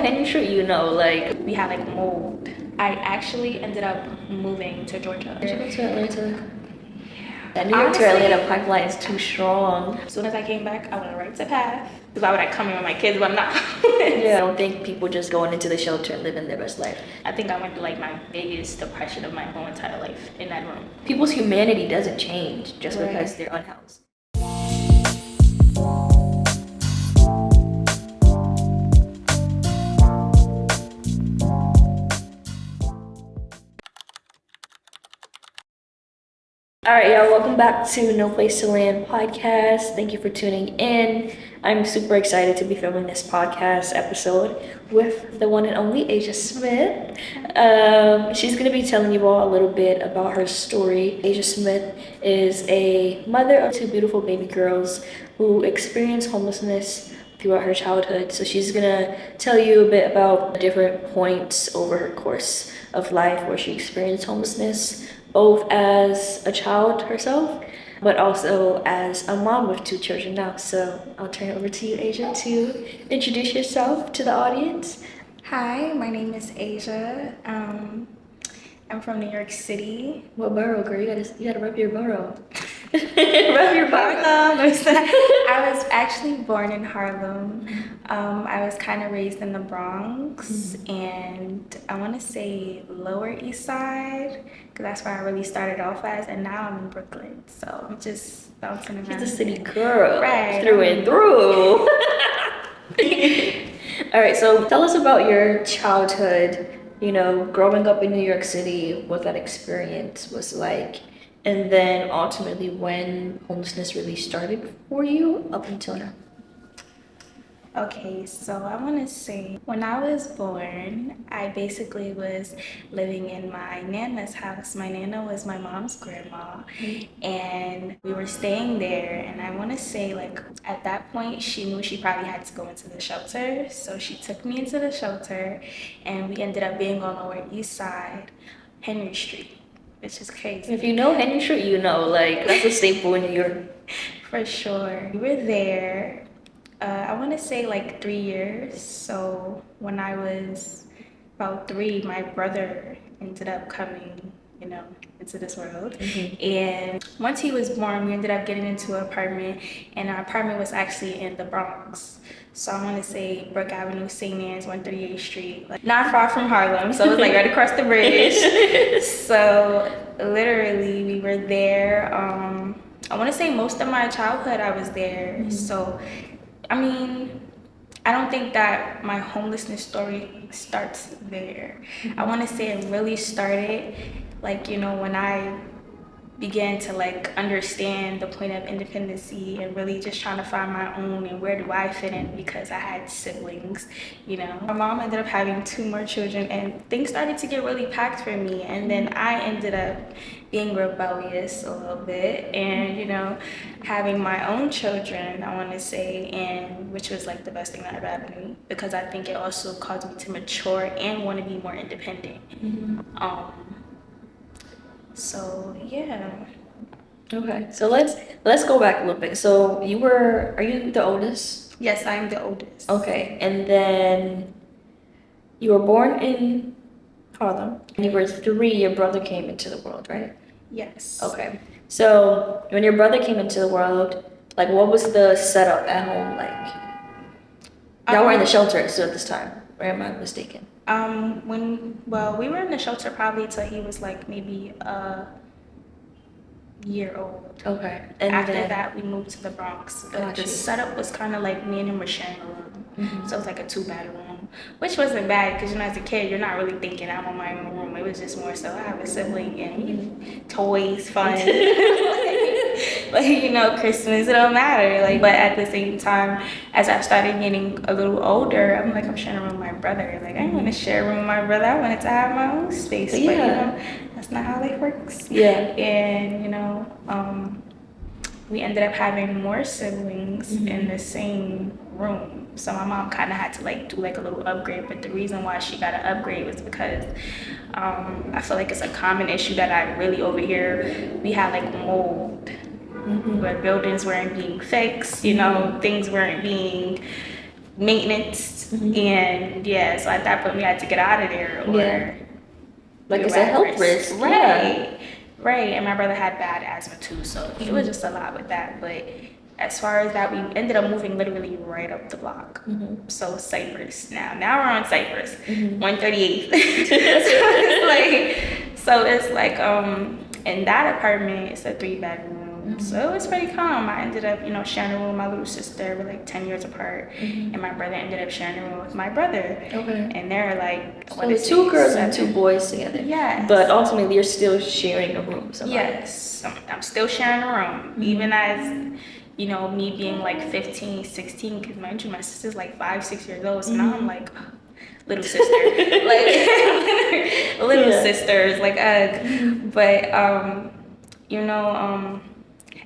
Henry, like We had like mold. I actually ended up moving to Georgia. did you go to Atlanta? That New York to Honestly, Atlanta pipeline is too strong. as soon as I came back, I went right to path. Because why would I come here with my kids, but I'm not? Yeah, I don't think people just going into the shelter and living their best life. I think I went through like my biggest depression of my whole entire life in that room. People's humanity doesn't change just Right. because they're unhoused. All right, y'all, welcome back to No Place to Land podcast. Thank you for tuning in. I'm super excited to be filming this podcast episode with the one and only Asia Smith. She's going to be telling you all a little bit about her story. Asia Smith is a mother of two beautiful baby girls who experienced homelessness throughout her childhood. So she's going to tell you a bit about the different points over her course of life where she experienced homelessness, both as a child herself, but also as a mom with two children now. So I'll turn it over to you, Asia, to introduce yourself to the audience. Hi, my name is Asia. I'm from New York City. What borough, girl? You gotta rep your borough. Rep your borough. I was actually born in Harlem. I was kind of raised in the Bronx, and I want to say Lower East Side, because that's where I really started off as, and now I'm in Brooklyn, so I'm just bouncing around. She's a city girl, Right. Through and through. All right, so tell us about your childhood, growing up in New York City, what that experience was like, and then ultimately when homelessness really started for you up until now. Okay, so I want to say when I was born, I basically was living in my Nana's house. My Nana was my mom's grandma, and we were staying there. And I want to say, like, at that point, she knew she probably had to go into the shelter. So she took me into the shelter, and we ended up being on Lower East Side, Henry Street, which is crazy. If you know Henry Street, like, that's a staple in New York. For sure. We were there. I want to say like 3 years. So when I was about 3, my brother ended up coming, into this world. And once he was born, we ended up getting into an apartment, and our apartment was actually in the Bronx. So I want to say Brook Avenue, St. Anne's, 138th Street, like not far from Harlem. So it was like right across the bridge. So literally, we were there. I want to say most of my childhood I was there. So I mean, I don't think that my homelessness story starts there. I want to say it really started, like, when I began to, like, understand the point of independency and really just trying to find my own and where do I fit in, because I had siblings, My mom ended up having 2 more children, and things started to get really packed for me. And then I ended up being rebellious a little bit and, having my own children, I want to say, and which was like the best thing that ever happened to me, because I think it also caused me to mature and want to be more independent. So yeah. Okay, so let's go back a little bit. So are you the oldest? Yes, I'm the oldest. Okay, and then you were born in Harlem. When you were 3, your brother came into the world, right? Yes. Okay, so when your brother came into the world, like, what was the setup at home like? Y'all were in the shelter still at this time, or am I mistaken? We were in the shelter probably till he was like maybe a year old. Okay. And after that, we moved to the Bronx. But Got the you. setup was kind of like me and him were sharing a room. So it was like a 2-bedroom, which wasn't bad because, as a kid, you're not really thinking I'm on my own room. It was just more so I have a sibling and toys, fun. like, Christmas, it don't matter. Like, but at the same time, as I started getting a little older, I'm like, I'm sharing a room with my brother. Like, I didn't want to share a room with my brother. I wanted to have my own space. Yeah. But, that's not how life works. Yeah. And, we ended up having more siblings in the same room. So my mom kind of had to like do like a little upgrade. But the reason why she got an upgrade was because I feel like it's a common issue that I really overhear. We had like mold, where buildings weren't being fixed, things weren't being maintenance. And yeah, so at that point we had to get out of there, or like it's a health risk, right. And my brother had bad asthma too, so it was just a lot with that. But as far as that, we ended up moving literally right up the block. So Cypress now we're on Cypress, 138th. so it's like in that apartment, it's a 3-bedroom. So it was pretty calm. I ended up, sharing a room with my little sister. We're like 10 years apart. And my brother ended up sharing a room with my brother. Okay. And they're like, so it's 2 girls and 2 boys together. Yeah. But ultimately, you're still sharing a room. Yes. I'm still sharing a room. Even as, me being like 15, 16, because mind you, my sister's like 5, 6 years old. So now I'm like, little sister. Little sisters. But,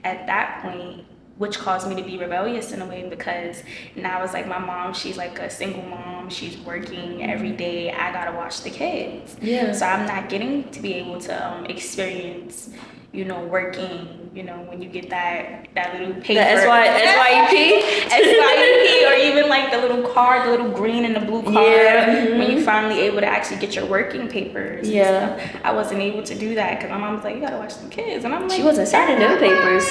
at that point, which caused me to be rebellious in a way, because now it's like my mom, she's like a single mom, she's working every day, I gotta watch the kids. So I'm not getting to be able to experience, working, when you get that little paper. The SYEP? SYEP, or even like the little card, the little green and the blue card, when you finally able to actually get your working papers. I wasn't able to do that because my mom was like, you gotta watch them kids. And I'm like, she wasn't signing them papers.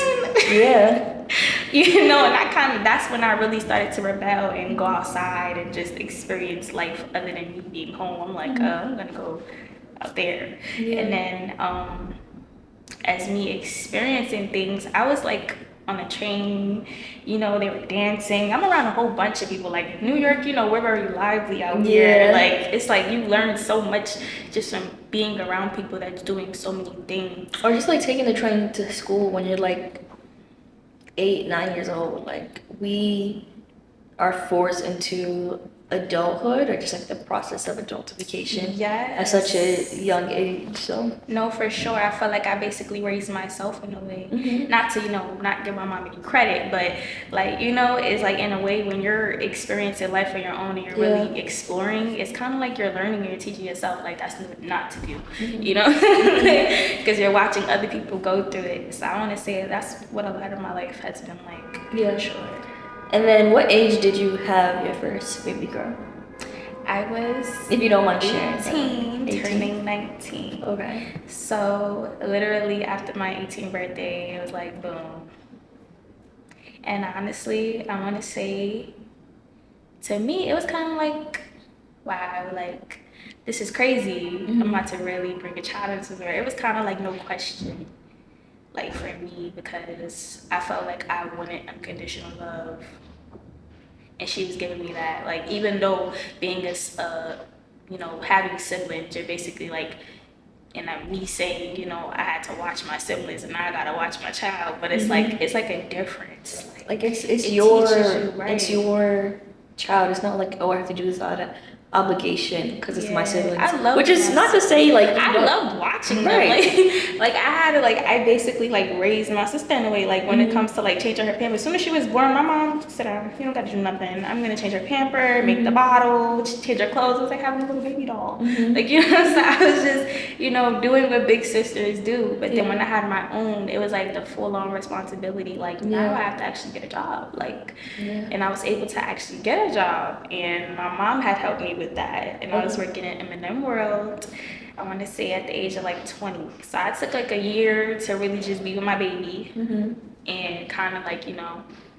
And that's when I really started to rebel and go outside and just experience life other than me being home. I'm like, I'm gonna go out there. And then as me experiencing things, I was like on a train, they were dancing. I'm around a whole bunch of people. Like New York, we're very lively out here. Like it's like you learn so much just from being around people that's doing so many things. Or just like taking the train to school when you're like 8, 9 years old. Like we are forced into adulthood, or just like the process of adultification at such a young age. So no, for sure, I felt like I basically raised myself in a way. Not to not give my mom any credit, but like it's like in a way when you're experiencing life on your own and you're really exploring, it's kind of like you're learning and you're teaching yourself like that's not to do, because you're watching other people go through it. So I want to say that's what a lot of my life has been like. For sure. And then what age did you have your first baby girl? I was, if you don't mind sharing, 18, turning 19. Okay. So literally after my 18th birthday, it was like boom. And honestly, I want to say, to me, it was kind of like, wow, like this is crazy. I'm about to really bring a child into the world. It was kind of like no question. Like for me, because I felt like I wanted unconditional love, and she was giving me that. Like even though being having siblings, you're basically like, and me saying, I had to watch my siblings and now I gotta watch my child, but it's like a difference. Like it's your it's your child. It's not like, oh, I have to do this out of obligation because it's my siblings. I love, which is not to say like I loved watching them. Like I had to I basically raised my sister in a way. Like when it comes to changing her pamper, as soon as she was born, my mom said, "You don't gotta do nothing. I'm gonna change her pamper, make the bottle, change her clothes." It was like having a little baby doll. So I was just doing what big sisters do. But then when I had my own, it was like the full on responsibility. Now I have to actually get a job. And I was able to actually get a job, and my mom had helped me with that, and I was working in M&M World, I want to say at the age of 20. So I took a year to really just be with my baby and kind of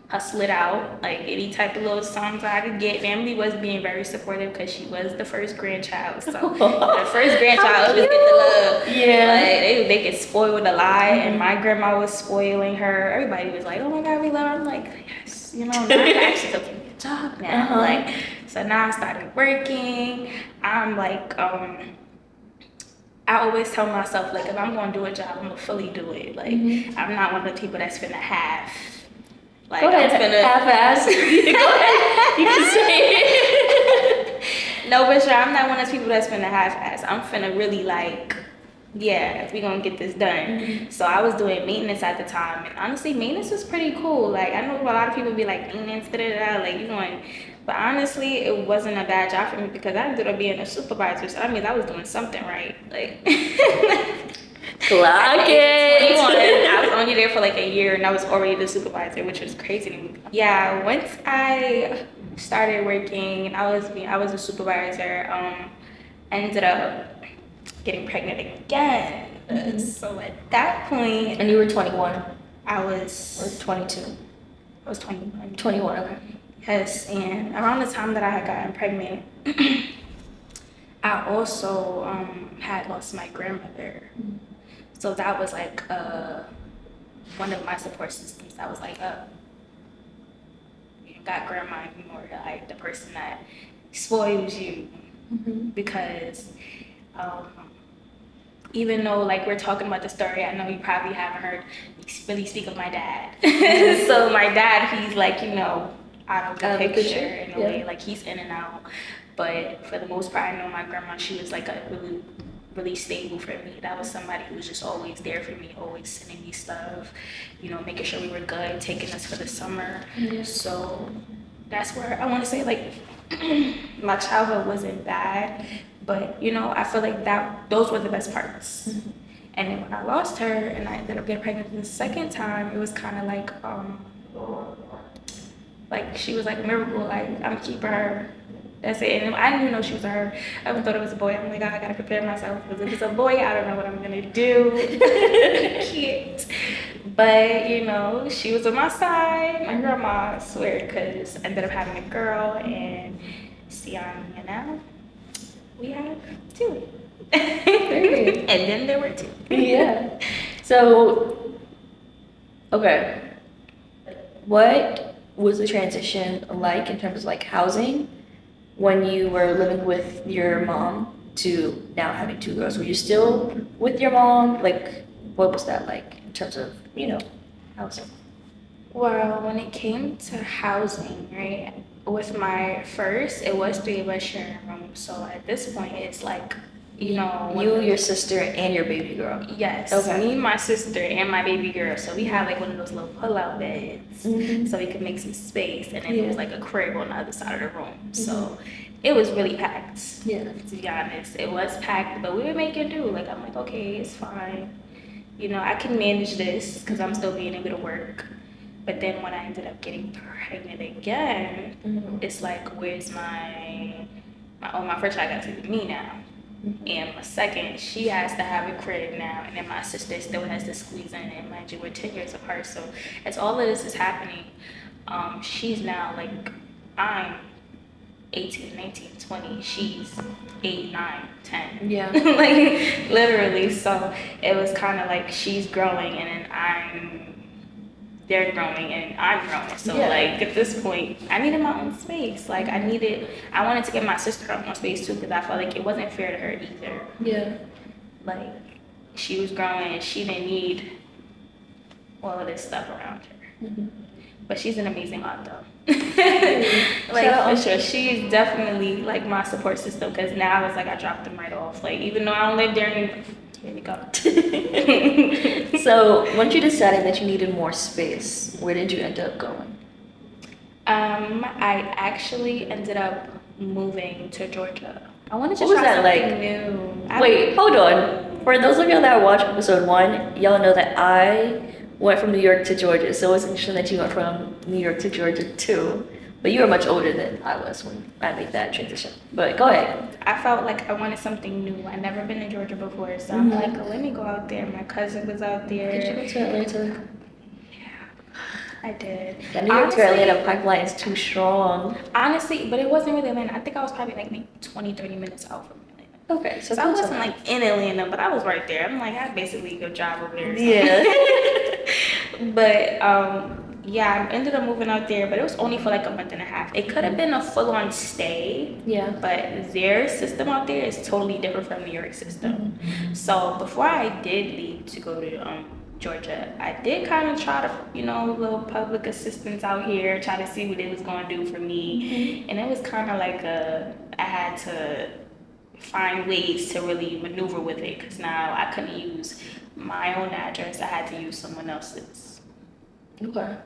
hustle it out, any type of little songs I could get. Family was being very supportive because she was the first grandchild. So the first grandchild always get the love. They get spoiled with a lie, and my grandma was spoiling her. Everybody was like, "Oh my God, we love her." I'm like, yes, now I can actually go get a job now. So now I started working. I'm I always tell myself, if I'm going to do a job, I'm going to fully do it. I'm not one of the people that's finna half. Go ahead, half-ass. Go ahead, you can say it. No, but sure, I'm not one of those people that's finna half-ass. I'm finna really we're gonna get this done. So I was doing maintenance at the time, and honestly, maintenance was pretty cool. I know a lot of people be like, maintenance, you going, but honestly, it wasn't a bad job for me because I ended up being a supervisor. So that means I was doing something right. Clock it. I was only there for a year, and I was already the supervisor, which was crazy to me. Yeah, once I started working, and I was a supervisor. Ended up getting pregnant again. So at that point, And you were 21 I or was 22? I was 21. 21, okay. Yes, and around the time that I had gotten pregnant, I also had lost my grandmother. So that was like one of my support systems. That was like, you got grandma anymore, like the person that spoils you. Because even though like we're talking about the story, I know you probably haven't heard me really speak of my dad. So my dad, he's like, out of the picture in a way, like he's in and out. But for the most part, I know my grandma, she was like a really, really stable for me. That was somebody who was just always there for me, always sending me stuff, making sure we were good, taking us for the summer. So that's where I want to say like my childhood wasn't bad, but I feel like those were the best parts. And then when I lost her and I ended up getting pregnant the second time, it was kind of like she was like a miracle, like I'm keeping her. That's it. And I didn't know she was her. I thought it was a boy. I'm like, I gotta prepare myself because if it's a boy, I don't know what I'm gonna do. Cute. But she was on my side, my grandma, I swear, because I ended up having a girl, and now we have two. And then there were two. Yeah. So, okay. What was the transition like in terms of like housing when you were living with your mom to now having two girls? Were you still with your mom? Like, what was that like in terms of, housing? Well, when it came to housing, right, with my first, it was three of us sharing a room. So at this point, it's like, You, your sister, and your baby girl. Yes. Okay. Me, my sister, and my baby girl. So we had like one of those little pull-out beds, so we could make some space, and then it was like a crib on the other side of the room. So it was really packed. Yeah. To be honest, it was packed, but we were making do. Like I'm like, okay, it's fine. I can manage this because I'm still being able to work. But then when I ended up getting pregnant again, it's like, where's my first child got to be me now. And my second, she has to have a crib now, and then my sister still has to squeeze in. And mind you, we're 10 years apart. So as all of this is happening, she's now like, I'm 18, 19, 20. She's 8, 9, 10. Yeah. Like literally. So it was kind of like she's growing, and then they're growing and I'm growing. So like at this point, I needed my own space. Like I wanted to give my sister her own space too, because I felt like it wasn't fair to her either. Yeah. Like she was growing and she didn't need all of this stuff around her. But she's an amazing aunt though. Like for sure, she's definitely like my support system, because now it's like I dropped them right off. Like even though I don't live there, here we go. So once you decided that you needed more space, where did you end up going? I actually ended up moving to Georgia. I wanted to What was try that something like? new. Wait, hold on. For those of y'all that watched episode 1, y'all know that I went from New York to Georgia. So it's interesting that you went from New York to Georgia too. But you were much older than I was when I made that transition. But go ahead. I felt like I wanted something new. I'd never been to Georgia before, so I'm like, let me go out there. My cousin was out there. Did you go to Atlanta? I did. The New York to Atlanta pipeline is too strong. Honestly, but it wasn't really Atlanta. I think I was probably like maybe 20, 30 minutes out from Atlanta. Okay, so I wasn't like in Atlanta, but I was right there. I'm like, I basically could drive over there. Yeah. But yeah, I ended up moving out there, but it was only for like a month and a half. It could have been a full-on stay. Yeah. But their system out there is totally different from New York system. So before I did leave to go to Georgia, I did kind of try to, little public assistance out here, try to see what it was going to do for me. And it was kind of like I had to find ways to really maneuver with it, because now I couldn't use my own address. I had to use someone else's. Okay.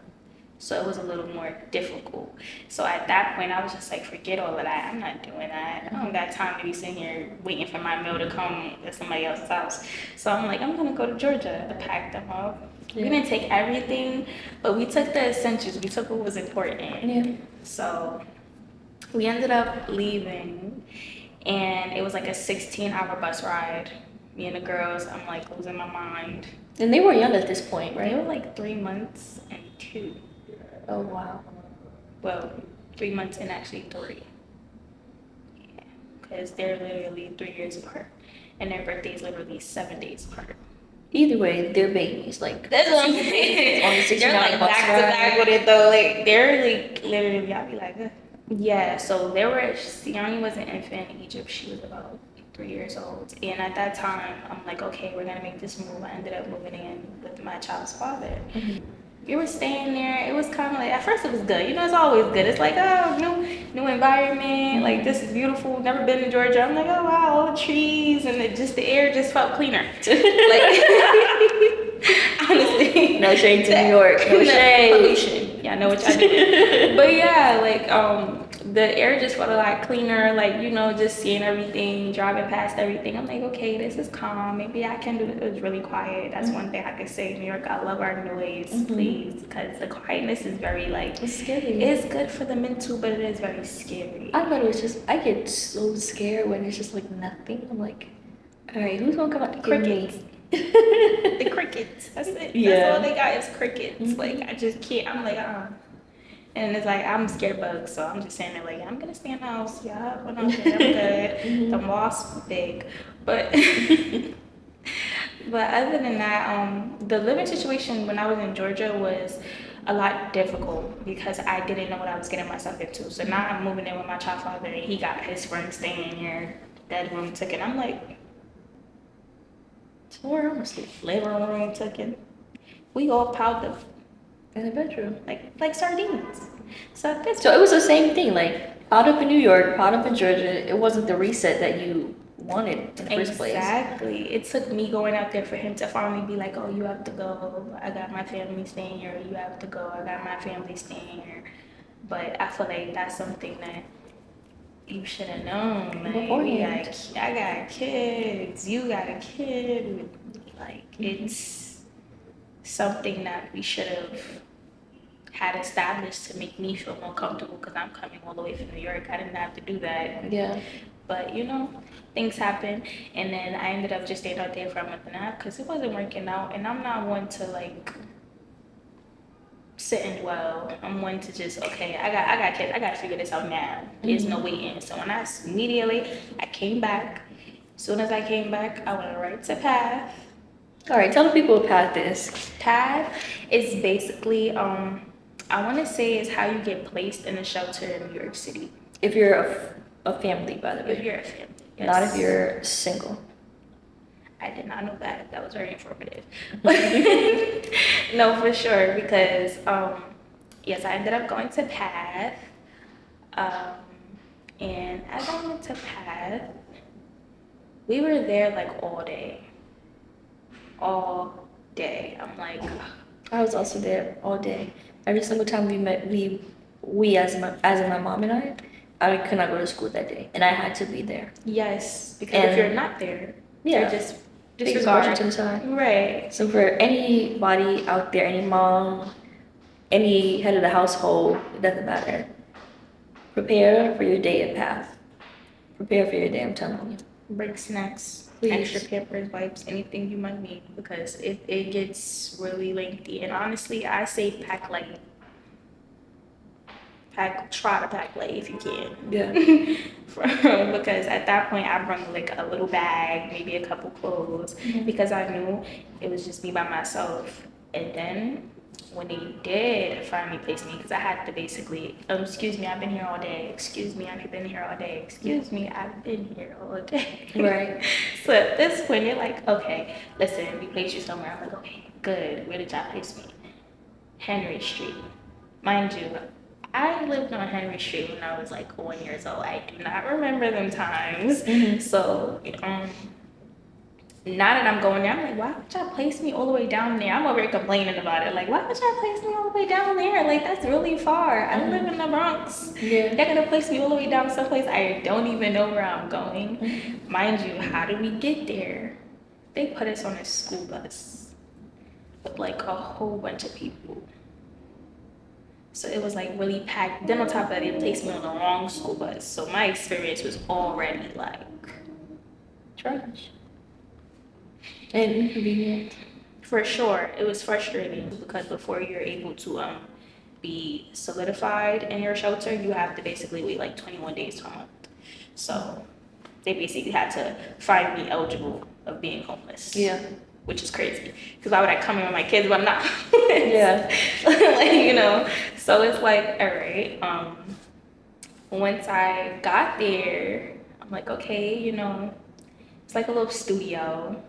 So it was a little more difficult. So at that point, I was just like, forget all of that. I'm not doing that. I don't got time to be sitting here waiting for my mail to come at somebody else's house. So I'm like, I'm going to go to Georgia. I packed them up. Yeah. We didn't take everything, but we took the essentials. We took what was important. Yeah. So We ended up leaving, and it was like a 16-hour bus ride. Me and the girls, I'm like losing my mind. And they were young at this point, They right? were like 3 months and 2. Oh, wow. Well, 3 months and actually 3. Yeah, because they're literally 3 years apart, and their birthday is literally 7 days apart. Either way, they're babies. Like, That's what I'm saying. on the 16 They're like bus back to ride. back with it though. Like they're like literally, I'll be like, ugh. Yeah. So there were. Siani was an infant in Egypt. She was about 3 years old, and at that time, I'm like, okay, we're gonna make this move. I ended up moving in with my child's father. We were staying there. It was kind of like, at first it was good. You know, it's always good. It's like, oh, new environment. Like, this is beautiful. Never been to Georgia. I'm like, oh, wow, all the trees. And the air just felt cleaner. Like, honestly. No shade to New York. No shade. Pollution. Yeah, I know what y'all doing. But yeah, like, the air just felt a lot cleaner. Like, you know, just seeing everything, driving past everything. I'm like, okay, this is calm. Maybe I can do it. It was really quiet. That's one thing I could say. New York, I love our noise, please. Because the quietness is very, like, It's scary. it's good for the mental, but it is very scary. I thought it was just, I get so scared when it's just like nothing. I'm like, all right, who's gonna come out to kill me? Crickets. The crickets. That's it. Yeah. That's all they got is crickets. Like, I just can't. I'm like, And it's like, I'm scared of bugs, so I'm just saying there like, I'm gonna stay in the house. Yeah, but I'm good. I'm good. The moss big. But but other than that, the living situation when I was in Georgia was a lot difficult because I didn't know what I was getting myself into. So now I'm moving in with my child father, and he got his friend staying here, bedroom taken. I'm like, so where am I sleep? Living room taken. We all piled up In the bedroom. like sardines. So at this So it was the same thing, like, piled up in New York, piled up in Georgia. It wasn't the reset that you wanted in the first place. Exactly. It took me going out there for him to finally be like, oh, you have to go. I got my family staying here. You have to go. I got my family staying here. But I feel like that's something that you should have known. Like, Beforehand. I got kids. You got a kid. Like, it's something that we should have had established to make me feel more comfortable because I'm coming all the way from New York. I didn't have to do that. Yeah. But, you know, things happen. And then I ended up just staying out there for a month and a half because it wasn't working out. And I'm not one to, like, sit and dwell. I'm one to just, okay, I got kids. I got to figure this out now. There's no waiting. So when I came back. As soon as I came back, I went right to PATH. All right, tell the people what PATH is. PATH is basically, I want to say is how you get placed in a shelter in New York City. If you're a family, by the way. If you're a family. Yes. Not if you're single. I did not know that. That was very informative. No, for sure, because yes, I ended up going to PATH. And as I went to PATH, we were there like all day. All day. I'm like, I was also there all day. Every single time we met, we as in my mom and I could not go to school that day, and I had to be there. yes, because if you're not there, Yeah. you're just They just disregard. watch it to the side. Right. So for anybody out there, any mom, any head of the household, it doesn't matter. Prepare for your day at PATH. Prepare for your day, I'm telling you. Break snacks, Please. extra Pampers, wipes, anything you might need because it gets really lengthy. And honestly, I say try to pack light if you can. Yeah. Because at that point I brought like a little bag, maybe a couple clothes, because I knew it was just me by myself. And then when they did finally place me, because I had to basically, excuse me, I've been here all day. Excuse me, I've been here all day. Excuse me, I've been here all day. Right. So at this point, they're like, okay, listen, we placed you somewhere. I'm like, okay, good. Where did y'all place me? Henry Street. Mind you, I lived on Henry Street when I was like 1 year old. I do not remember them times. So, now that I'm going there, I'm like, why would y'all place me all the way down there? I'm over here complaining about it. Like, why would y'all place me all the way down there? Like, that's really far. I live in the Bronx. Yeah. They're gonna place me all the way down someplace I don't even know where I'm going. Mind you, how did we get there? They put us on a school bus with like a whole bunch of people. So it was like really packed. Then on top of that, they placed me on the wrong school bus. So my experience was already like Trash. And inconvenient. for sure, it was frustrating because before you're able to be solidified in your shelter, you have to basically wait like 21 days to a month. So they basically had to find me eligible of being homeless. Yeah. Which is crazy because why would I come in with my kids but I'm not? Yeah. Like, so it's like, all right. Once I got there, I'm like, okay, it's like a little studio,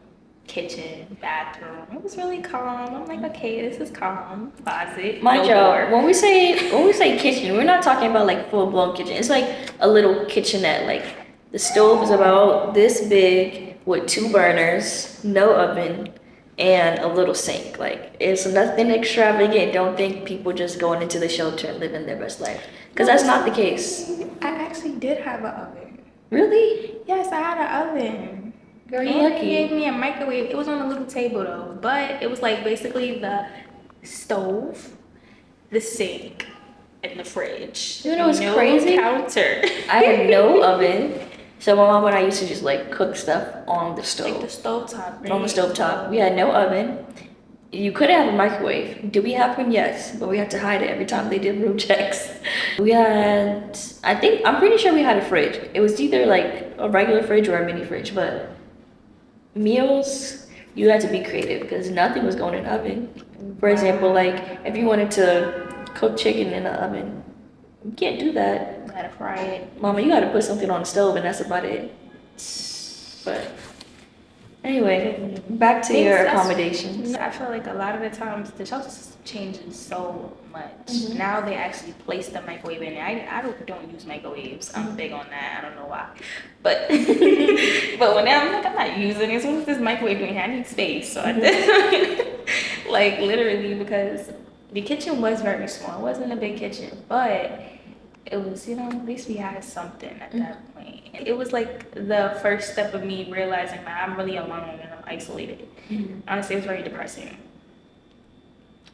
kitchen, bathroom. It was really calm. I'm like, okay, this is calm. Closet, Mind no y'all, door. when we say kitchen, we're not talking about like full blown kitchen. It's like a little kitchenette. Like the stove is about this big with 2 burners, no oven, and a little sink. Like it's nothing extravagant. Don't think people just going into the shelter and living their best life, because that's not the case. I actually did have an oven. Really? Yes, I had an oven. Girl, you And they lucky. gave me a microwave. It was on a little table though, but it was like basically the stove, the sink, and the fridge. You know what's no crazy? Counter. I had no oven. So my mom and I used to just like cook stuff on the stove. Like the stovetop, right? On the stovetop. We had no oven. You could have a microwave. Do we have one? Yes, but we had to hide it every time they did room checks. We had, I'm pretty sure we had a fridge. It was either like a regular fridge or a mini fridge, but meals, you had to be creative because nothing was going in the oven. For example, like if you wanted to cook chicken in the oven, you can't do that. You gotta fry it. Mama, you gotta put something on the stove and that's about it. But anyway, back to your accommodations. I feel like a lot of the times the shelter system changes so much. Now they actually place the microwave in there. I don't use microwaves. I'm big on that. I don't know why. But but when I'm like, I'm not using it. What is this microwave doing here? I need space. So I did like literally because the kitchen was very small. It wasn't a big kitchen, but it was, at least we had something at that point. It was like the first step of me realizing that I'm really alone and I'm isolated. Honestly, it was very depressing.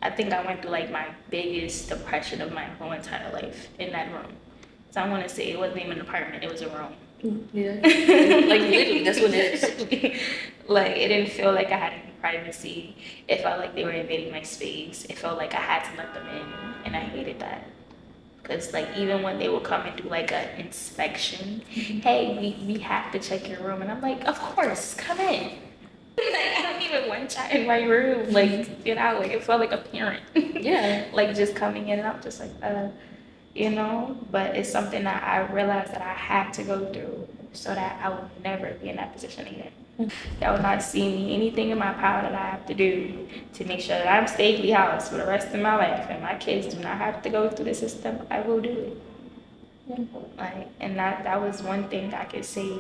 I think I went through like my biggest depression of my whole entire life in that room. So I want to say it wasn't even an apartment, it was a room. Yeah. Like literally, that's what it is. Like it didn't feel like I had any privacy. It felt like they were invading my space. It felt like I had to let them in, and I hated that. Because like even when they would come and do like an inspection, hey, we have to check your room, and I'm like, of course, come in. Like I don't even want y'all in my room. Like like it felt like a parent. Yeah. Like just coming in, and I'm just like, But it's something that I realized that I had to go through so that I will never be in that position again. Y'all will not see me anything in my power that I have to do to make sure that I'm safely housed for the rest of my life and my kids do not have to go through the system. I will do it. Like, and that was one thing I could say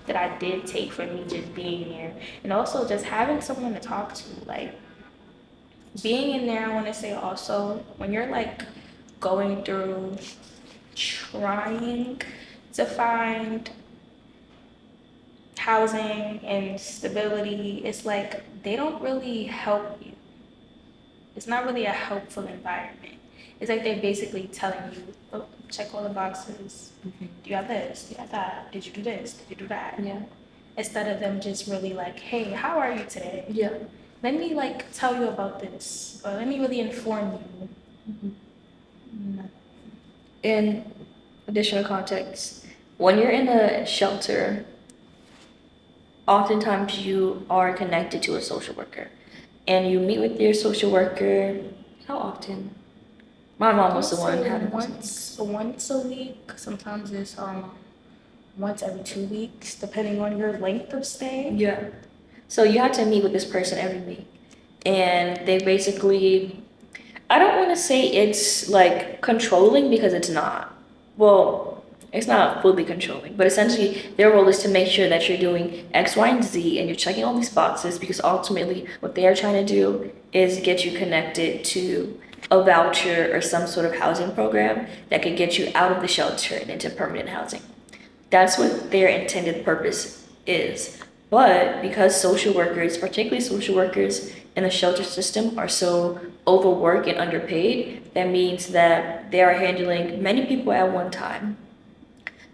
that I did take from me just being there, and also just having someone to talk to. Like being in there, I want to say also when you're like going through trying to find housing and stability, it's like they don't really help you. It's not really a helpful environment. It's like they're basically telling you, oh, check all the boxes. Do you have this? Do you have that? Did you do this? Did you do that? Yeah. Instead of them just really like, hey, how are you today? Yeah. Let me like tell you about this, or let me really inform you. No. In additional context, when you're in a shelter, oftentimes you are connected to a social worker and you meet with your social worker. How often? My mom was the one having once a week. Sometimes it's once every 2 weeks, depending on your length of stay. Yeah. So you have to meet with this person every week, and they basically, I don't want to say it's like controlling because it's not. Well, it's not fully controlling, but essentially their role is to make sure that you're doing X, Y, and Z and you're checking all these boxes, because ultimately what they are trying to do is get you connected to a voucher or some sort of housing program that could get you out of the shelter and into permanent housing. That's what their intended purpose is. But because social workers, particularly social workers in the shelter system, are so overworked and underpaid, That means that they are handling many people at one time.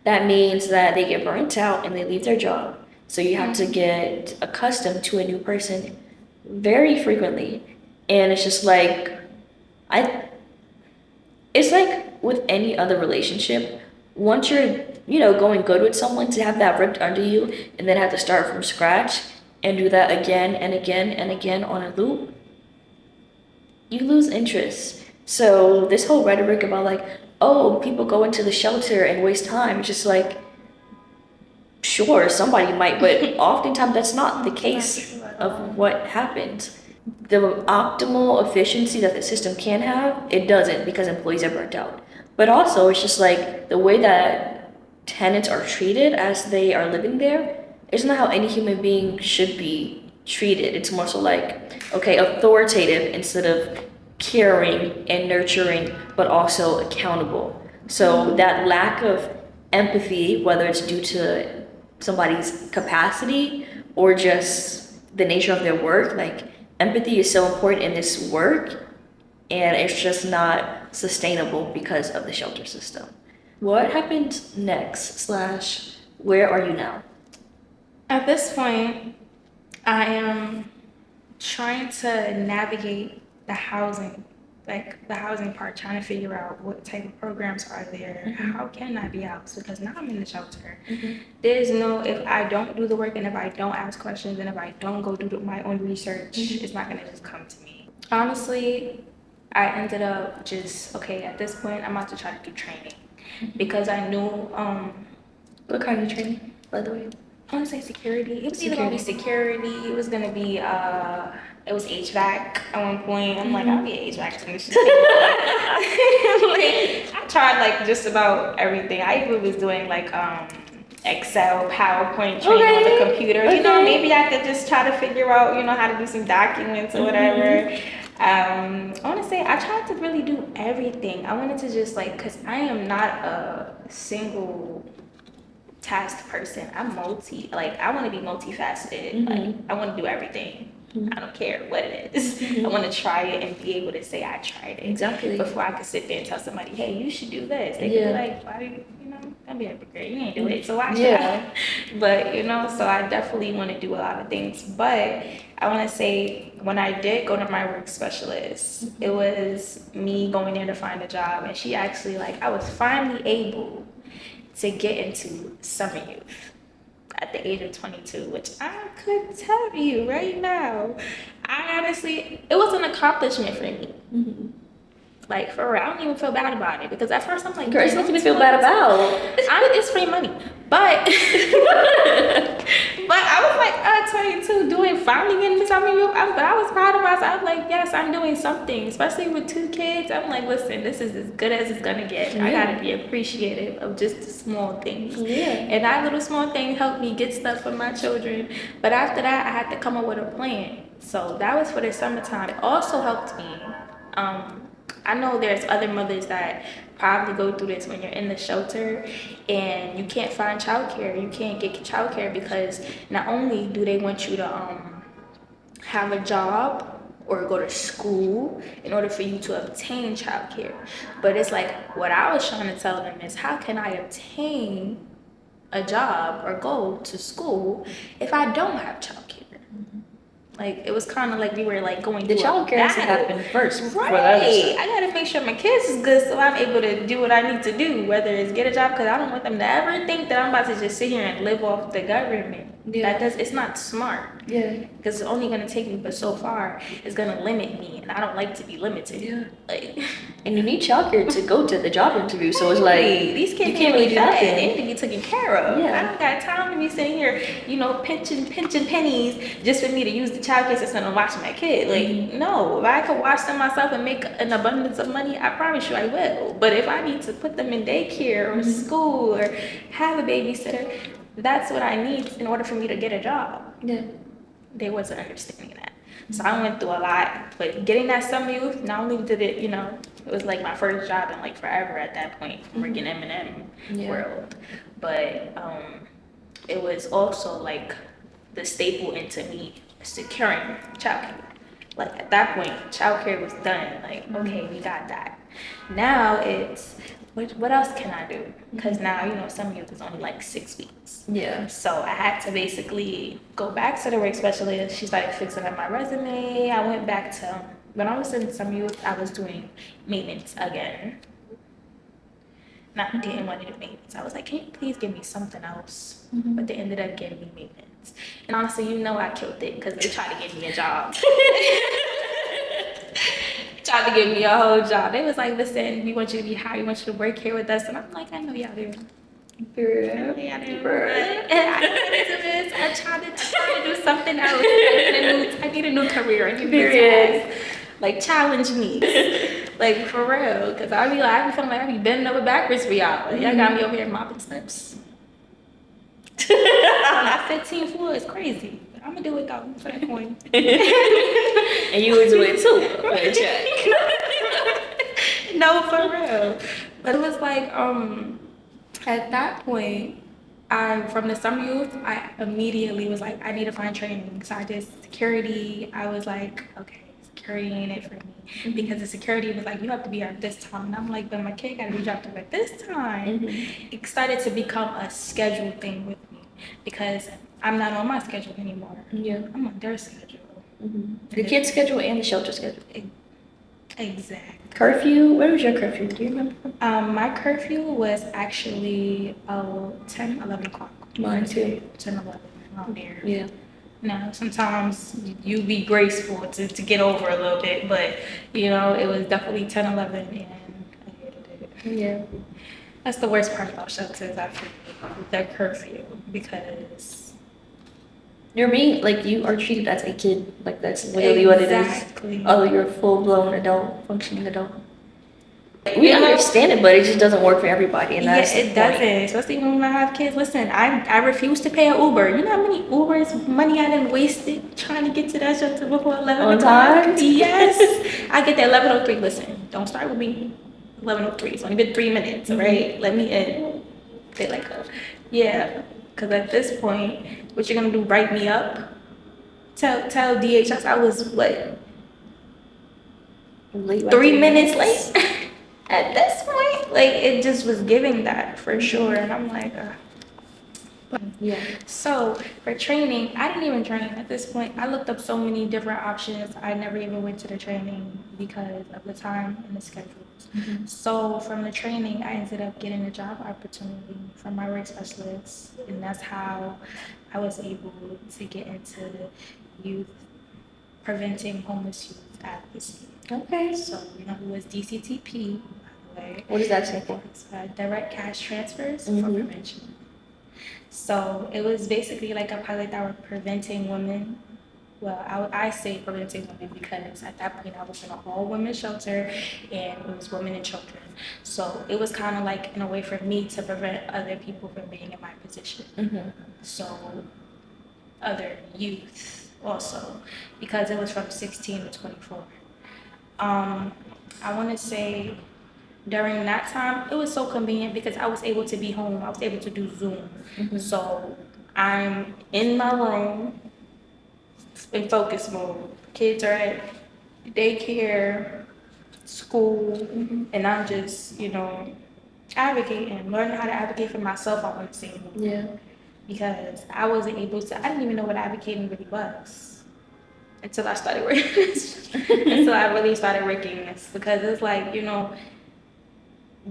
That means that they get burnt out and they leave their job. So you have to get accustomed to a new person very frequently. And it's just like, it's like with any other relationship, once you're, going good with someone, to have that ripped under you and then have to start from scratch and do that again and again and again on a loop, you lose interest. So this whole rhetoric about like, oh, people go into the shelter and waste time, it's just like, sure, somebody might, but oftentimes that's not the case of what happens. The optimal efficiency that the system can have, it doesn't, because employees are burnt out. But also, it's just like the way that tenants are treated as they are living there is not how any human being should be treated. It's more so like, okay, authoritative instead of caring and nurturing, but also accountable. So that lack of empathy, whether it's due to somebody's capacity or just the nature of their work, like empathy is so important in this work, and it's just not sustainable because of the shelter system. What happened next / where are you now? At this point, I am trying to navigate the housing, like the housing part, trying to figure out what type of programs are there. How can I be housed? Because now I'm in the shelter. There's no, if I don't do the work and if I don't ask questions and if I don't go do my own research, it's not going to just come to me. Honestly, I ended up just, okay, at this point, I'm about to try to do training because I knew. What kind of training, by the way? I want to say security. It was either going to be security. It was going to be, it was HVAC at one point. I'm like, I'll be an HVAC technician. Like, I tried like just about everything. I even was doing like Excel, PowerPoint training on the computer. You know, maybe I could just try to figure out, how to do some documents or whatever. I want to say I tried to really do everything. I wanted to just like, because I am not a single task person. I'm I want to be multifaceted. Like, I want to do everything. I don't care what it is. I want to try it and be able to say I tried it. Exactly. Before I could sit there and tell somebody, hey, you should do this. They could be like, why do you, don't be a hypocrite. You ain't do it, so why should I? But, so I definitely want to do a lot of things. But I want to say, when I did go to my work specialist, it was me going there to find a job. And she actually, I was finally able to get into summer youth at the age of 22, which I could tell you right now, I honestly, it was an accomplishment for me. Like, for real, I don't even feel bad about it, because at first I'm like, girl, it's nothing to feel bad about. It's free money, but but I was like 22 doing finally getting summer youth, but I was proud of myself. I was like, yes, I'm doing something, especially with 2 kids. I'm like, listen, this is as good as it's gonna get. I gotta be appreciative of just the small things. And that little small thing helped me get stuff for my children. But after that, I had to come up with a plan. So that was for the summertime. It also helped me. I know there's other mothers that probably go through this when you're in the shelter and you can't find childcare. You can't get childcare because not only do they want you to have a job or go to school in order for you to obtain childcare, but it's like, what I was trying to tell them is, how can I obtain a job or go to school if I don't have childcare? Like, it was kind of like we were like going through the childcare has to happen first. Right. I gotta make sure my kids is good so I'm able to do what I need to do, whether it's get a job, because I don't want them to ever think that I'm about to just sit here and live off the government. It's not smart. Because it's only gonna take me but so far. It's gonna limit me, and I don't like to be limited. And you need childcare to go to the job interview, so it's like, these kids you can't really do nothing. They need to be taken care of. I don't got time to be sitting here, pinching pennies just for me to use the childcare system and watch my kid. No, if I could watch them myself and make an abundance of money, I promise you I will. But if I need to put them in daycare or school or have a babysitter, that's what I need in order for me to get a job. They wasn't understanding that. So I went through a lot, but getting that summer youth, not only did it, it was like my first job in forever at that point, working M&M world, but it was also like the staple into me securing childcare. Like at that point, childcare was done. Like, okay, we got that. Now it's what else can I do? Because now, some youth is only like 6 weeks. Yeah. So I had to basically go back to the work specialist. She started fixing up my resume. I went back to, when I was in some youth, I was doing maintenance again. I didn't want to do maintenance. I was like, can you please give me something else? But they ended up giving me maintenance. And honestly, I killed it because they tried to give me a job. Tried to give me a whole job. They was like, listen, we want you to be hired. We want you to work here with us. And I'm like, I know y'all do. Girl. I do. And I know how to do this. I tried to do something else. I need a new career. I need a new task. Like, challenge me. Like, for real. Because I be feeling like I be bending over backwards for y'all. Y'all got me over here mopping slips. On that 15th floor is crazy. I'm going to do it, though, for that coin. And you would do it, too, for a check. No, for real. But it was like, at that point, from the summer youth, I immediately was like, I need to find training. So I did security. I was like, okay, security ain't it for me. Because the security was like, you have to be at this time. And I'm like, but my kid got to be dropped off at this time. It started to become a scheduled thing with me because I'm not on my schedule anymore. Yeah. I'm on their schedule. The kid's schedule and the shelter schedule. Exactly. Curfew? What was your curfew? Do you remember? My curfew was actually 10, 11 o'clock. Mine too. 10, 11 around there. Yeah. Now, sometimes you be graceful to get over a little bit, but, it was definitely 10, 11, and I hated it. Yeah. That's the worst part about shelters, I feel, the curfew, because... you are treated as a kid. Like, that's literally what it is. Exactly. Although you're a full-blown adult, functioning adult. We understand it, but it just doesn't work for everybody, and that's it doesn't. Especially when I have kids. Listen, I refuse to pay an Uber. You know how many Ubers money I done wasted trying to get to that shelter before 11 on time? Yes. I get there 11:03. Listen, don't start with me. 11:03. It's only been 3 minutes, right? Let me in. They like, yeah. Because at this point, what you're gonna do? Write me up? Tell DHS I was what? Late 3 minutes late. At this point, like, it just was giving that for sure. And I'm like, yeah. So for training, I didn't even train at this point. I looked up so many different options. I never even went to the training because of the time and the schedules. So from the training, I ended up getting a job opportunity from my work specialist. And that's how I was able to get into youth, preventing homeless youth advocacy. Okay. So, it was DCTP, by the way. What does that stand for? It's direct cash transfers for prevention. So it was basically like a pilot that were preventing women. Well, I say preventing women because at that point I was in an all-women shelter and it was women and children. So it was kind of like in a way for me to prevent other people from being in my position. So other youth also, because it was from 16 to 24. I want to say during that time, it was so convenient because I was able to be home. I was able to do Zoom. So I'm in my room in focus mode. Kids are at daycare, school, and I'm just, advocating, learning how to advocate for myself, I want to say. Yeah. Because I wasn't able to, I didn't even know what advocating really was until I started working. Until I really started working this, because it's like,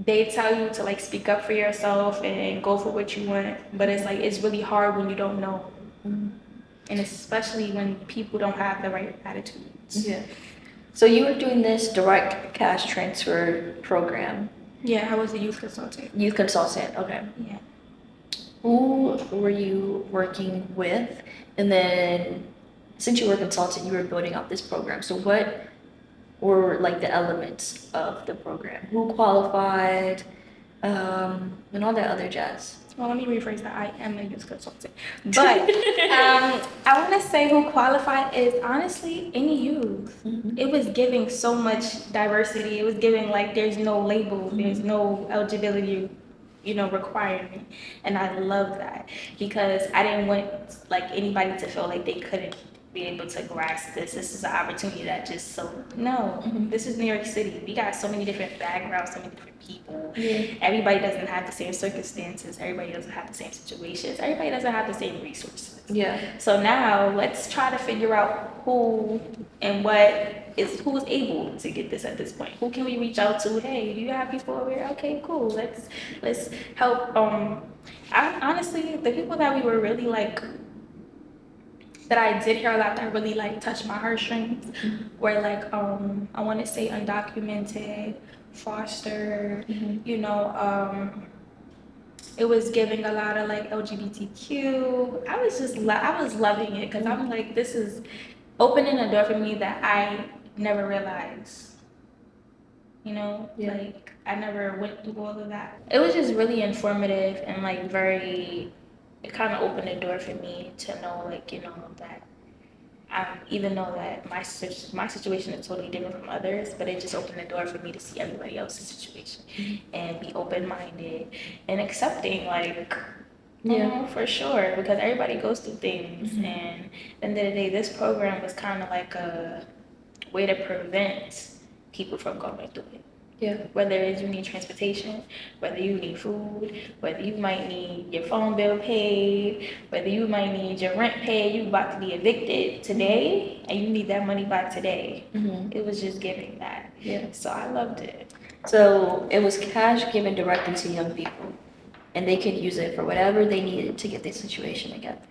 they tell you to like speak up for yourself and go for what you want, but it's like it's really hard when you don't know, and especially when people don't have the right attitudes. Yeah. So you were doing this direct cash transfer program. Yeah, I was a youth consultant. Youth consultant. Okay. Yeah. Who were you working with? And then, since you were a consultant, you were building up this program. So what were like the elements of the program? Who qualified, and all that other jazz? Well, let me rephrase that. I am a youth consultant. But I want to say who qualified is honestly any youth. It was giving so much diversity. It was giving like there's no label, there's no eligibility, requirement. And I love that because I didn't want like anybody to feel like they couldn't be able to grasp this. This is an opportunity that just no. This is New York City. We got so many different backgrounds, so many different people. Yeah. Everybody doesn't have the same circumstances. Everybody doesn't have the same situations. Everybody doesn't have the same resources. Yeah. So now let's try to figure out who and who's able to get this at this point. Who can we reach out to? Hey, do you have people over here? Okay, cool. Let's help. Honestly, the people that we were really like, that I did hear a lot that really like touched my heartstrings were like I want to say undocumented, foster, you know, it was giving a lot of like LGBTQ. I was loving it because I'm like, this is opening a door for me that I never realized. You know, like I never went through all of that. It was just really informative and like it kind of opened the door for me to know, like, you know, that even though that my situation is totally different from others, but it just opened the door for me to see everybody else's situation and be open-minded and accepting, like, you know, for sure, because everybody goes through things. And at the end of the day, this program was kind of like a way to prevent people from going through it. Yeah. Whether it's you need transportation, whether you need food, whether you might need your phone bill paid, whether you might need your rent paid, you about to be evicted today and you need that money by today. It was just giving that. Yeah. So I loved it. So it was cash given directly to young people and they could use it for whatever they needed to get their situation together.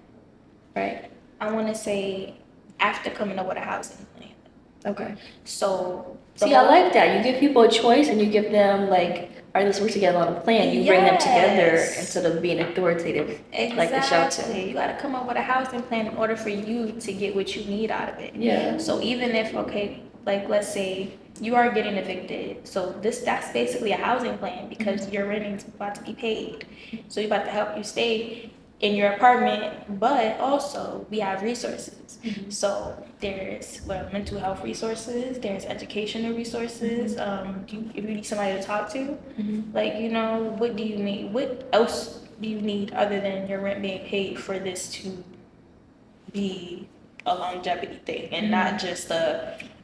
Right. I want to say after coming up with a housing plan. Okay. So see, I like that. You give people a choice and you give them like, all right, let's work together on a plan. You bring them together instead of being authoritative, like the shelter. You got to come up with a housing plan in order for you to get what you need out of it. Yeah. So even if, okay, like let's say you are getting evicted, so that's basically a housing plan because your rent is about to be paid. So we're about to help you stay in your apartment, but also we have resources. So there's mental health resources, there's educational resources. If you need somebody to talk to, like, you know, what do you need? What else do you need other than your rent being paid for this to be a longevity thing and not just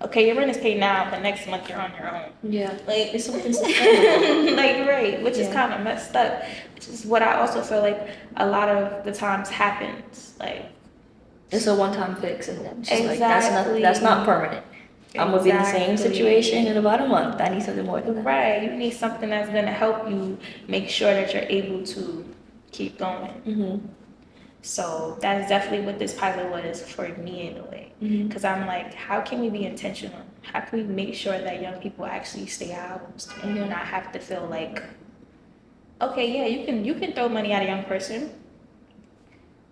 okay, your rent is paid now, but next month you're on your own. Yeah. Like it's something sustainable. Like, right, which is kind of messed up. Which is what I also feel like a lot of the times happens. Like it's a one-time fix and then just like that's not permanent. I'm gonna be in the same situation in about a month. I need something more than that. Right. You need something that's gonna help you make sure that you're able to keep going. So that's definitely what this pilot was for me in a way. Because I'm like, how can we be intentional? How can we make sure that young people actually stay housed and not have to feel like, okay, yeah, you can throw money at a young person.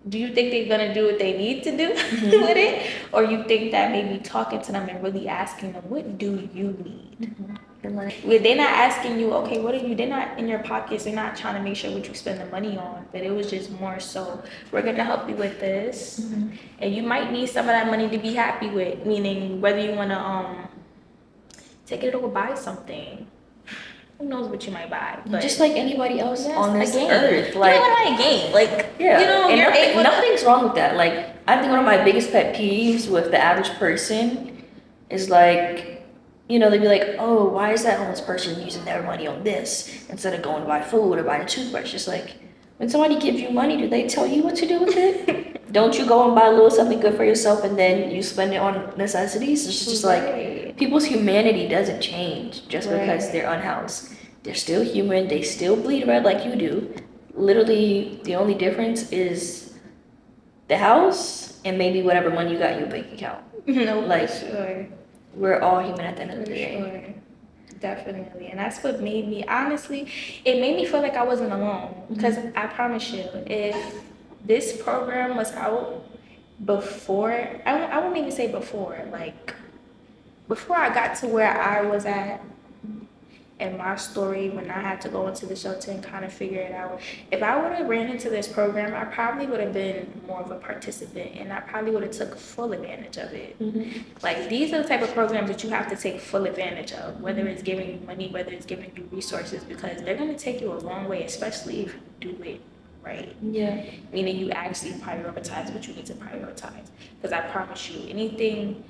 Do you think they're gonna do what they need to do with it? Or you think that maybe talking to them and really asking them, what do you need? They're not asking you, okay, what are you? They're not in your pockets. They're not trying to make sure what you spend the money on. But it was just more so, we're gonna help you with this, and you might need some of that money to be happy with. Meaning, whether you wanna take it or buy something. Who knows what you might buy? But just like anybody else on this earth, like you know, a game, like yeah, you know, and nothing's wrong with that. Like I think one of my biggest pet peeves with the average person is like, you know, they'd be like, oh, why is that homeless person using their money on this instead of going to buy food or buying a toothbrush? Just like when somebody gives you money, do they tell you what to do with it? Don't you go and buy a little something good for yourself and then you spend it on necessities? It's just like people's humanity doesn't change just because they're unhoused. They're still human. They still bleed red like you do. Literally, the only difference is the house and maybe whatever money you got in your bank account. No, like, for sure. We're all human at the end of the day. Sure. Definitely. And that's what made me, honestly, it made me feel like I wasn't alone. Because I promise you, if this program was out before, I won't even say before, like, before I got to where I was at, and my story when I had to go into the shelter and kind of figure it out. If I would have ran into this program, I probably would have been more of a participant and I probably would have took full advantage of it. Like these are the type of programs that you have to take full advantage of, whether it's giving you money, whether it's giving you resources, because they're going to take you a long way, especially if you do it right? Yeah. Meaning you actually prioritize what you need to prioritize. Because I promise you, anything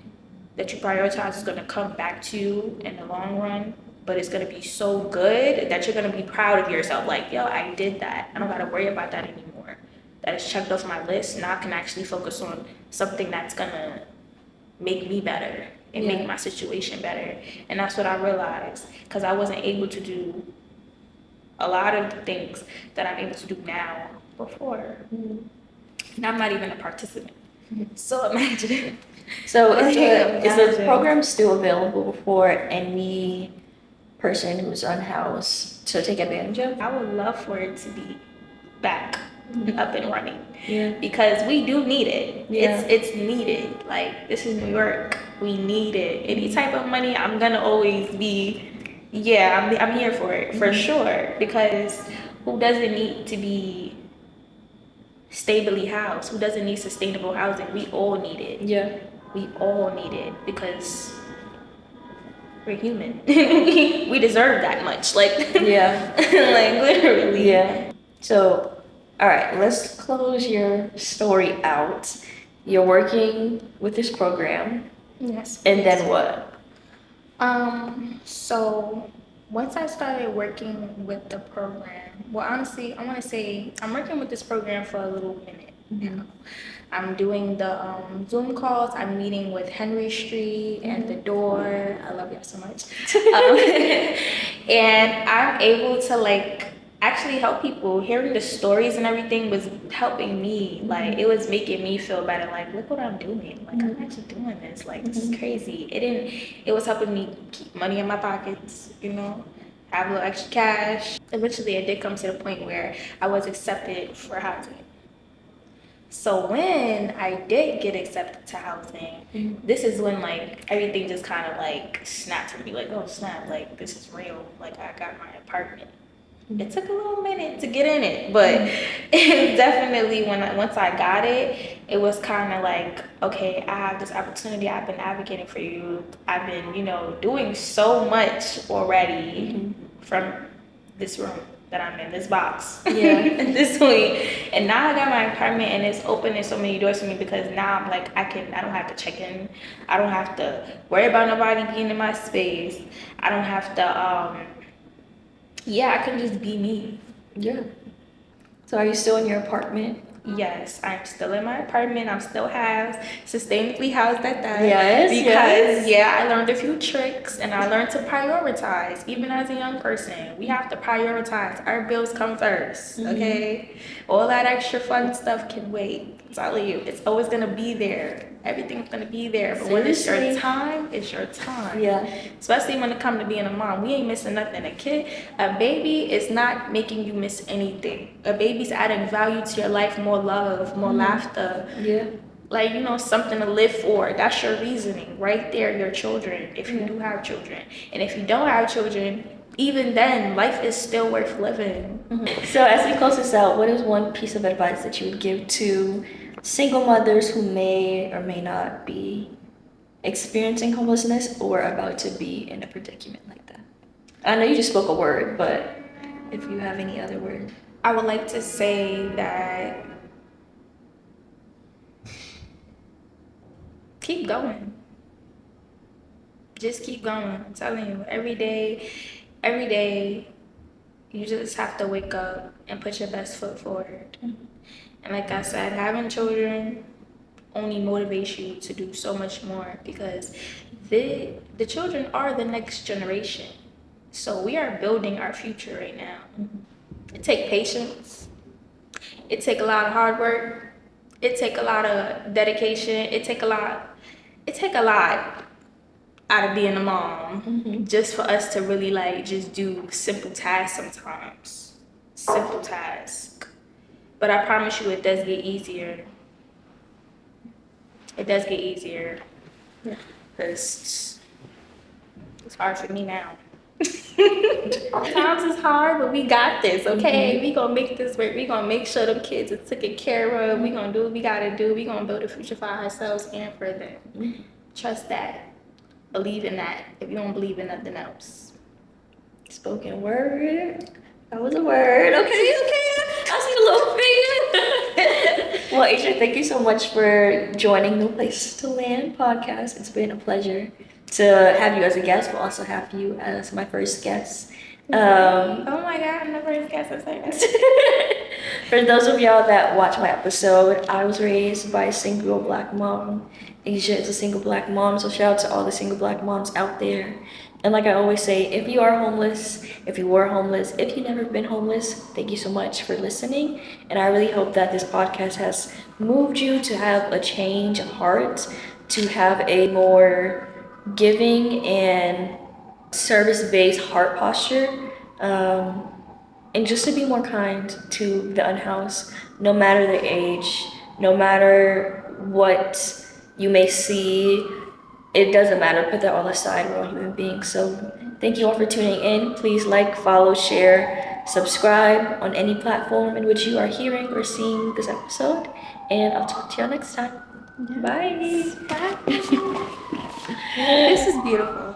that you prioritize is going to come back to you in the long run, but it's going to be so good that you're going to be proud of yourself. Like, yo, I did that. I don't got to worry about that anymore. That is checked off my list. Now I can actually focus on something that's going to make me better and make my situation better. And that's what I realized, because I wasn't able to do a lot of the things that I'm able to do now before. And I'm not even a participant. So imagine. So is the program still available for any person who's unhoused to take advantage of? I would love for it to be back up and running. Yeah. Because we do need it. Yeah. It's needed. Like, this is New York. We need it. Any type of money, I'm gonna always be, I'm here for it, for sure. Because who doesn't need to be stably housed? Who doesn't need sustainable housing? We all need it. Yeah. We all need it because we're human. We deserve that much. Like, Yeah. like literally. Yeah. So, all right, let's close your story out. You're working with this program. Yes. And then what? So once I started working with the program, well, honestly, I want to say I'm working with this program for a little minute now. I'm doing the Zoom calls. I'm meeting with Henry Street and The Door. I love y'all so much. And I'm able to like actually help people. Hearing the stories and everything was helping me. Like, it was making me feel better. Like, look what I'm doing. Like, I'm actually doing this. Like, this is crazy. It was helping me keep money in my pockets, you know, have a little extra cash. Eventually, it did come to the point where I was accepted for housing. So when I did get accepted to housing, this is when like everything just kind of like snapped for me. Like, oh snap, like this is real. Like, I got my apartment. It took a little minute to get in it, but it definitely once I got it, it was kind of like, okay, I have this opportunity. I've been advocating for you. I've been, doing so much already from this room that I'm in, this box, this week. And now I got my apartment and it's opening so many doors for me, because now I'm like, I don't have to check in. I don't have to worry about nobody being in my space. I don't have to, I can just be me. Yeah. So are you still in your apartment? Yes, I'm still in my apartment. I'm still housed, sustainably housed at that. Yes, because I learned a few tricks and I learned to prioritize. Even as a young person, we have to prioritize. Our bills come first, okay? All that extra fun stuff can wait. I'm telling you, it's always gonna be there. Everything's gonna be there. But when it's your time, it's your time. Yeah. Especially when it comes to being a mom, we ain't missing nothing. A baby is not making you miss anything. A baby's adding value to your life, more love, more laughter. Yeah. Like, something to live for. That's your reasoning right there, your children, if you do have children. And if you don't have children, even then, life is still worth living. So as we close this out, what is one piece of advice that you would give to single mothers who may or may not be experiencing homelessness or about to be in a predicament like that? I know you just spoke a word, but if you have any other word. I would like to say that keep going. Just keep going. I'm telling you, every day, you just have to wake up and put your best foot forward. And like I said, having children only motivates you to do so much more, because the children are the next generation. So we are building our future right now. It takes patience. It takes a lot of hard work. It takes a lot of dedication. It takes a lot out of being a mom, just for us to really like just do simple tasks sometimes. Simple tasks. But I promise you, it does get easier. It does get easier. Because it's hard for me now. Sometimes it's hard, but we got this, okay? We gonna make this work. We gonna make sure them kids are taken care of. We gonna do what we gotta do. We gonna build a future for ourselves and for them. Trust that. Believe in that. If you don't believe in nothing else. Spoken word. That was a word. Okay. I see the little finger. Well, Asia, thank you so much for joining No Place to Land podcast. It's been a pleasure to have you as a guest, but also have you as my first guest. Oh my God, I'm the first guest to say that. For those of y'all that watch my episode, I was raised by a single black mom. Asia is a single black mom, so shout out to all the single black moms out there. And like I always say, if you are homeless, if you were homeless, if you've never been homeless, thank you so much for listening. And I really hope that this podcast has moved you to have a change of heart, to have a more giving and service-based heart posture. And just to be more kind to the unhoused, no matter their age, no matter what you may see, it doesn't matter. Put that all aside. We're all human beings. So thank you all for tuning in. Please like, follow, share, subscribe on any platform in which you are hearing or seeing this episode. And I'll talk to y'all next time. Bye. Bye. This is beautiful.